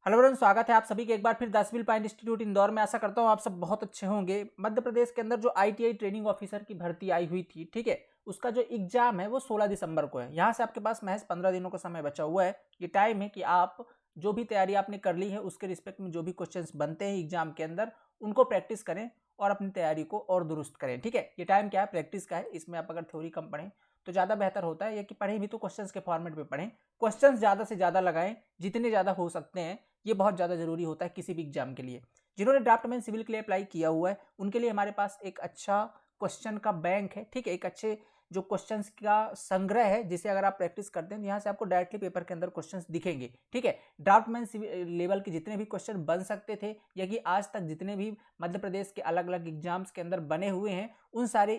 Hello everyone, स्वागत है आप सभी के एक बार फिर the civil point institute Indore में। आशा करता हूँ आप सब बहुत अच्छे होंगे। मध्य प्रदेश के अंदर जो आईटीआई ट्रेनिंग ऑफिसर की भर्ती आई हुई थी, ठीक है, उसका जो एग्जाम है वो 16 दिसंबर को है। यहाँ से आपके पास महज 15 दिनों का समय बचा हुआ है। ये टाइम है कि आप जो भी तैयारी आपने कर ली है उसके रिस्पेक्ट में जो भी क्वेश्चन बनते हैं एग्जाम के अंदर उनको प्रैक्टिस करें और अपनी तैयारी को और दुरुस्त करें। ठीक है, ये टाइम क्या है, प्रैक्टिस का है। इसमें आप अगर थ्योरी कम पढ़ें तो ज़्यादा बेहतर होता है, या कि पढ़ें भी तो क्वेश्चंस के फॉर्मेट में पढ़ें, क्वेश्चंस ज़्यादा से ज़्यादा लगाएं, जितने ज़्यादा हो सकते हैं। ये बहुत ज़्यादा जरूरी होता है किसी भी एग्जाम के लिए। जिन्होंने ड्राफ्टमैन सिविल के लिए अप्लाई किया हुआ है उनके लिए हमारे पास एक अच्छा क्वेश्चन का बैंक है। ठीक है, एक अच्छे जो क्वेश्चंस का संग्रह है जिसे अगर आप प्रैक्टिस करते हैं तो यहाँ से आपको डायरेक्टली पेपर के अंदर क्वेश्चंस दिखेंगे। ठीक है, ड्राफ्टमैन लेवल के जितने भी क्वेश्चन बन सकते थे, या कि आज तक जितने भी मध्य प्रदेश के अलग अलग एग्जाम्स के अंदर बने हुए हैं, उन सारे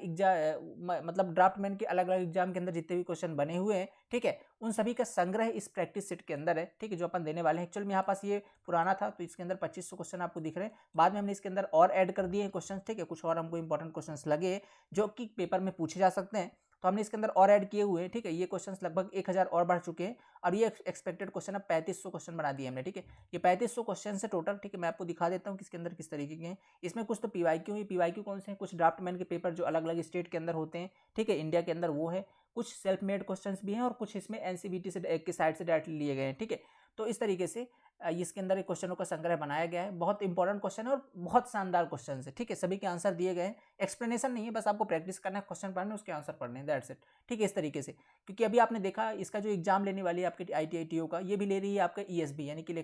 मतलब ड्राफ्टमैन के अलग अलग एग्जाम के अंदर जितने भी क्वेश्चन बने हुए हैं, ठीक है, उन सभी का संग्रह इस प्रैक्टिस सेट के अंदर है। ठीक है, जो अपन देने वाले हैं। एक्चुअल में यहाँ पास ये पुराना था तो इसके अंदर 2500 क्वेश्चन आपको दिख रहे हैं। बाद में हमने इसके अंदर और ऐड कर दिए हैं क्वेश्चन। ठीक है, कुछ और हमको इंपॉर्टेंट क्वेश्चन लगे जो कि पेपर में पूछे जा सकते हैं, तो हमने इसके अंदर और ऐड किए हुए हैं। ठीक है, ये क्वेश्चंस लगभग 1000 और बढ़ चुके हैं और ये एक्सपेक्टेड क्वेश्चन अब 3500 क्वेश्चन बना दिए हमने। ठीक है, ये 3500 क्वेश्चन से टोटल। ठीक है, मैं आपको दिखा देता हूँ कि इसके अंदर किस तरीके के हैं। इसमें कुछ तो पीवाईक्यू है। पीवाईक्यू कौन से हैं? कुछ ड्राफ्टमैन के पेपर जो अलग अलग स्टेट के अंदर होते हैं, ठीक है, इंडिया के अंदर, वो है। कुछ सेल्फ मेड क्वेश्चंस भी हैं और कुछ इसमें एनसीबीटी से की साइड से डायरेक्टली लिए गए हैं। ठीक है, तो इस तरीके से इसके अंदर एक क्वेश्चनों का संग्रह बनाया गया है। बहुत इंपॉर्टेंट क्वेश्चन है और बहुत शानदार क्वेश्चन है। ठीक है, सभी के आंसर दिए गए हैं। एक्सप्लेनेशन नहीं है, बस आपको प्रैक्टिस करना है, क्वेश्चन पढ़ना है, उसके आंसर पढ़ने हैं, दैट्स इट। ठीक है, इस तरीके से। क्योंकि अभी आपने देखा इसका जो एग्जाम लेने वाली है आपके आईटीआईटीओ का, ये भी ले रही है आपका ईएसबी यानी कि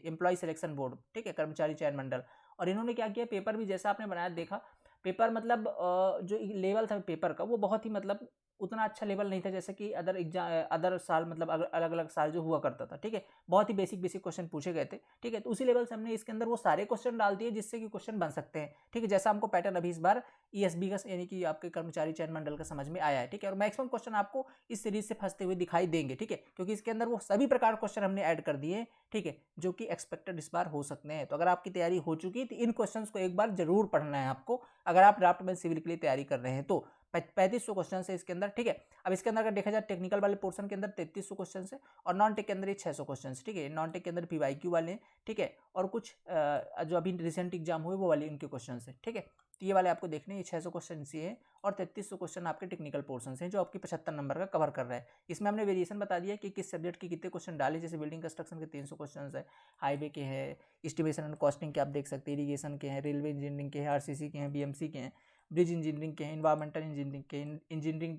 एम्प्लॉय सिलेक्शन बोर्ड। ठीक है, कर्मचारी चयन मंडल। और इन्होंने क्या किया, पेपर भी जैसा आपने बनाया देखा, पेपर मतलब जो लेवल था पेपर का वो बहुत ही मतलब उतना अच्छा लेवल नहीं था जैसे कि अदर एग्जाम अदर साल, मतलब अलग अलग साल जो हुआ करता था। ठीक है, बहुत ही बेसिक बेसिक क्वेश्चन पूछे गए थे। ठीक है, तो उसी लेवल से हमने इसके अंदर वो सारे क्वेश्चन डाल दिए जिससे कि क्वेश्चन बन सकते हैं। ठीक है, जैसा हमको पैटर्न अभी इस बार ईएसबी का यानी कि आपके कर्मचारी चयन मंडल का समझ में आया है। ठीक है, और मैक्सिमम क्वेश्चन आपको इस सीरीज से फंसते हुए दिखाई देंगे। ठीक है, क्योंकि इसके अंदर वो सभी प्रकार क्वेश्चन हमने ऐड कर दिए हैं। ठीक है, जो कि एक्सपेक्टेड इस बार हो सकते हैं। तो अगर आपकी तैयारी हो चुकी है तो इन क्वेश्चंस को एक बार जरूर पढ़ना है आपको, अगर आप ड्राफ्टमैन सिविल के लिए तैयारी कर रहे हैं तो। 3500 क्वेश्चन है इसके अंदर। ठीक है, अब इसके अंदर अगर देखा जाए टेक्निकल वाले पोर्शन के अंदर 3300 क्वेश्चन है और नॉन टेक के अंदर ये 600 क्वेश्चन। ठीक है, नॉन टेक के अंदर पीवाईक्यू वाले हैं। ठीक है, और कुछ जो अभी रिसेंट एग्जाम हुए वो वाले इनके क्वेश्चन है। ठीक है, तो ये वाले आपको देखने, ये 600 क्वेश्चन ये है और 3300 क्वेश्चन आपके टेक्निकल पोर्शन हैं जो आपकी 75 नंबर का कवर कर रहा है। इसमें हमने वेरिएशन बता दिया कि किस सब्जेक्ट के कितने क्वेश्चन डाले। जैसे बिल्डिंग कंस्ट्रक्शन के 300 क्वेश्चन है, हाईवे के हैं, एस्टिमेशन एंड कॉस्टिंग के आप देख सकते हैं, इरीगेशन के हैं, रेलवे इंजीनियरिंग के हैं, आरसीसी के हैं, बीएमसी के हैं, ब्रिज इंजीनियरिंग के हैं, इन्वायरमेंटल इंजीनियरिंग के, इंजीनियरिंग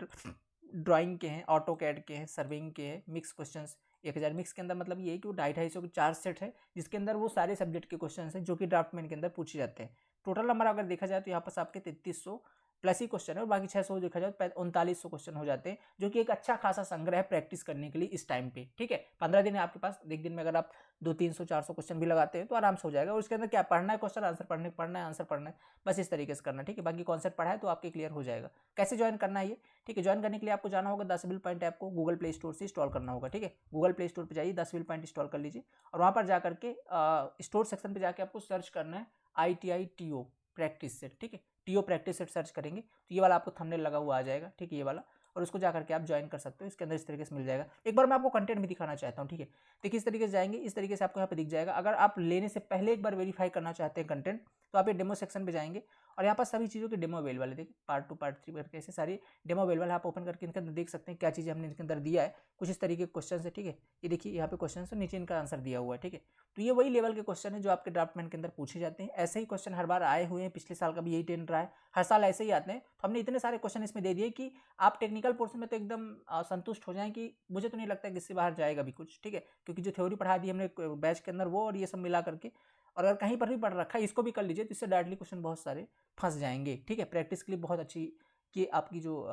ड्राइंग के हैं, ऑटो कैड के हैं, सर्वेइंग के हैं, मिक्स क्वेश्चंस 1000। मिक्स के अंदर मतलब ये है कि वो 250-250 के 4 सेट है जिसके अंदर वो सारे सब्जेक्ट के क्वेश्चन हैं जो कि ड्राफ्टमैन के अंदर पूछे जाते हैं। टोटल नंबर अगर देखा जाए तो यहाँ पास आपके 3300 प्लस ही क्वेश्चन है और बाकी 600 देखा जाए तो 3900 क्वेश्चन हो जाते हैं, जो कि एक अच्छा खासा संग्रह है प्रैक्टिस करने के लिए इस टाइम पे। ठीक है, 15 दिन है आपके पास। एक दिन में अगर आप 200-300-400 क्वेश्चन भी लगाते हैं तो आराम से हो जाएगा। और उसके अंदर क्या पढ़ना है, क्वेश्चन आंसर पढ़ना है, आंसर पढ़ना है, बस इस तरीके से करना है। ठीक है, बाकी कॉन्सेप्ट पढ़ा है तो आपके क्लियर हो जाएगा। कैसे ज्वाइन करना है ये? ठीक है, ज्वाइन करने के लिए आपको जाना होगा, द सिविल पॉइंट ऐप को गूगल प्ले स्टोर से इंस्टॉल करना होगा। ठीक है, गूगल प्ले स्टोर पर जाइए, द सिविल पॉइंट इंस्टॉल कर लीजिए और वहाँ पर जाकर के स्टोर सेक्शन पर जाकर आपको सर्च करना है ITI-TO प्रैक्टिस सेट। ठीक है, टीओ प्रैक्टिस सेट सर्च करेंगे तो ये वाला आपको थंबनेल लगा हुआ आ जाएगा। ठीक है, ये वाला, और उसको जाकर के आप ज्वाइन कर सकते हो। इसके अंदर इस तरीके से मिल जाएगा। एक बार मैं आपको कंटेंट भी दिखाना चाहता हूँ। ठीक है, देखिए इस तरीके से जाएंगे, इस तरीके से आपको यहाँ पे दिख जाएगा। अगर आप लेने से पहले एक बार वेरीफाई करना चाहते हैं कंटेंट तो आप ये डेमो सेक्शन पे जाएंगे और यहाँ पर सभी चीज़ों के डेमो अवेलेबल है। देखिए पार्ट 2 पार्ट 3 करके ऐसे सारी डेमो अवेलेबल है। आप ओपन करके इनके अंदर देख सकते हैं क्या चीज़ें हमने इनके अंदर दिया है। कुछ इस तरीके के क्वेश्चन है। ठीक है, ये देखिए यहाँ पे क्वेश्चन है, नीचे इनका आंसर दिया हुआ है। ठीक है, तो ये वही लेवल के क्वेश्चन है जो आपके ड्राफ्टमैन के अंदर पूछे जाते हैं। ऐसे ही क्वेश्चन हर बार आए हुए हैं, पिछले साल का भी यही ट्रेंड रहा है, हर साल ऐसे ही आते हैं। तो हमने इतने सारे क्वेश्चन इसमें दे दिए कि आप टेक्निकल पोर्शन में तो एकदम संतुष्ट हो जाएं कि मुझे तो नहीं लगता कि इससे बाहर जाएगा भी कुछ। ठीक है, क्योंकि जो थ्योरी पढ़ा दी हमने बैच के अंदर वो और ये सब मिला करके, और अगर कहीं पर भी पढ़ रखा है इसको भी कर लीजिए तो इससे डायरेक्टली क्वेश्चन बहुत सारे फंस जाएंगे। ठीक है, प्रैक्टिस के लिए बहुत अच्छी कि आपकी जो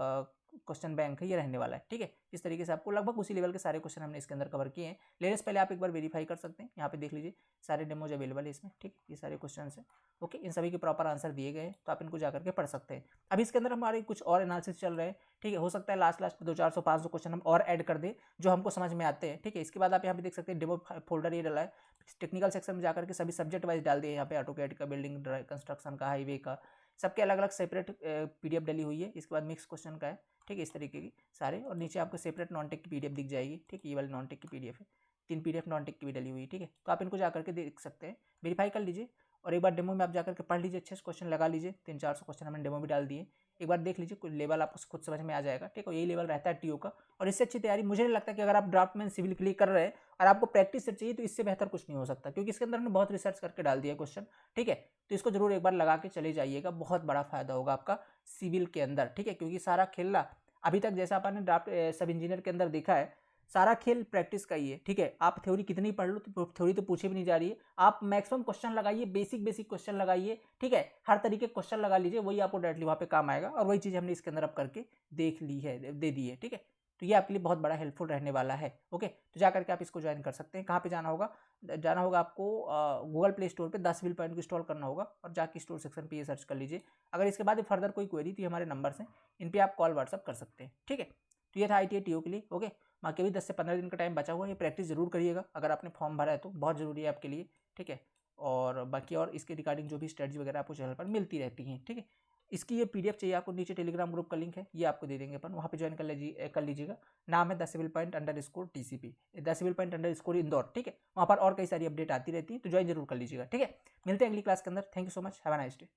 क्वेश्चन बैंक है ये रहने वाला है। ठीक है, इस तरीके से आपको लगभग उसी लेवल के सारे क्वेश्चन हमने इसके अंदर कवर किए हैं। लेने से पहले आप एक बार वेरीफाई कर सकते हैं। यहाँ पे देख लीजिए सारे डेमोज अवेलेबल है इसमें। ठीक, ये सारे क्वेश्चन हैं। ओके, इन सभी के प्रॉपर आंसर दिए गए हैं तो आप इनको जाकर के पढ़ सकते हैं। अभी इसके अंदर हमारे कुछ और एनालिसिस चल रहे हैं। ठीक है, हो सकता है लास्ट 200-400-500 क्वेश्चन हम और ऐड कर दें जो हमको समझ में आते हैं। ठीक है, इसके बाद आप यहाँ पे देख सकते हैं डेमो फोल्डर ये डाला है। टेक्निकल सेक्शन में जाकर के सभी सब्जेक्ट वाइज डाल दिए। यहाँ पे ऑटोकैड का, बिल्डिंग कंस्ट्रक्शन का, हाईवे का, सबके अलग अलग सेपरेट PDF डली हुई है। इसके बाद मिक्स क्वेश्चन का है। ठीक है, इस तरीके की सारे, और नीचे आपको सेपरेट नॉन टेक की PDF दिख जाएगी। ठीक है, ये वाली नॉन टेक की PDF है। 3 PDF नॉन टेक की भी डली हुई है, ठीक है। तो आप इनको जा करके देख सकते हैं, वेरीफाई कर लीजिए और एक बार डेमो में आप जाकर के पढ़ लीजिए, अच्छे से क्वेश्चन लगा लीजिए। 300-400 क्वेश्चन हमने डेमो भी डाल दिए, एक बार देख लीजिए, कोई लेवल आपको खुद समझ में आ जाएगा, ठीक है। यही लेवल रहता है टीओ का, और इससे अच्छी तैयारी मुझे नहीं लगता कि अगर आप ड्राफ्टमैन सिविल के लिए कर रहे हैं और आपको प्रैक्टिस से चाहिए तो इससे बेहतर कुछ नहीं हो सकता, क्योंकि इसके अंदर हमने बहुत रिसर्च करके डाल दिया क्वेश्चन, ठीक है। तो इसको जरूर एक बार लगा के चले जाइएगा, बहुत बड़ा फायदा होगा आपका सिविल के अंदर, ठीक है। क्योंकि सारा खेलना अभी तक जैसा आपने ड्राफ्ट सब इंजीनियर के अंदर देखा है, सारा खेल प्रैक्टिस का ही है, ठीक है। आप थ्योरी कितनी पढ़ लो तो थ्योरी तो पूछे भी नहीं जा रही है, आप मैक्सिमम क्वेश्चन लगाइए, बेसिक बेसिक क्वेश्चन लगाइए, ठीक है। हर तरीके के क्वेश्चन लगा लीजिए, वही आपको डायरेक्टली वहाँ पे काम आएगा, और वही चीज़ हमने इसके अंदर अब करके देख ली है, दे दी है, ठीक है। तो ये आपके लिए बहुत बड़ा हेल्पफुल रहने वाला है, ओके। तो जा करके आप इसको ज्वाइन कर सकते हैं। कहाँ पे जाना होगा? जाना होगा आपको गूगल प्ले स्टोर पे 10 सिविल पॉइंट को इंस्टॉल करना होगा, और जाके स्टोर सेक्शन पे ये सर्च कर लीजिए। अगर इसके बाद फर्दर कोई क्वेरी तो ये हमारे नंबर्स हैं, इन पे आप कॉल व्हाट्सअप कर सकते हैं, ठीक है। तो ये था ITI TO के लिए, ओके। बाकी अभी 10 से 15 दिन का टाइम बचा हुआ है, ये प्रैक्टिस जरूर करिएगा, अगर आपने फॉर्म भरा है तो बहुत ज़रूरी है आपके लिए, ठीक है। और बाकी और इसके रिगार्डिंग जो भी स्ट्रेटजी वगैरह आपको चैनल पर मिलती रहती हैं, ठीक है। इसकी ये PDF चाहिए आपको, नीचे टेलीग्राम ग्रुप का लिंक है, ये आपको दे देंगे अपन, वहाँ पे ज्वाइन कर लीजिएगा। नाम है 10 civil point _TCP, 10 civil point _इंदौर, ठीक है। वहाँ पर और कई सारी अपडेट आती रहती है, तो ज्वाइन जरूर कर लीजिएगा, ठीक है। मिलते हैं अगली क्लास के अंदर। Thank you so much, have a nice day.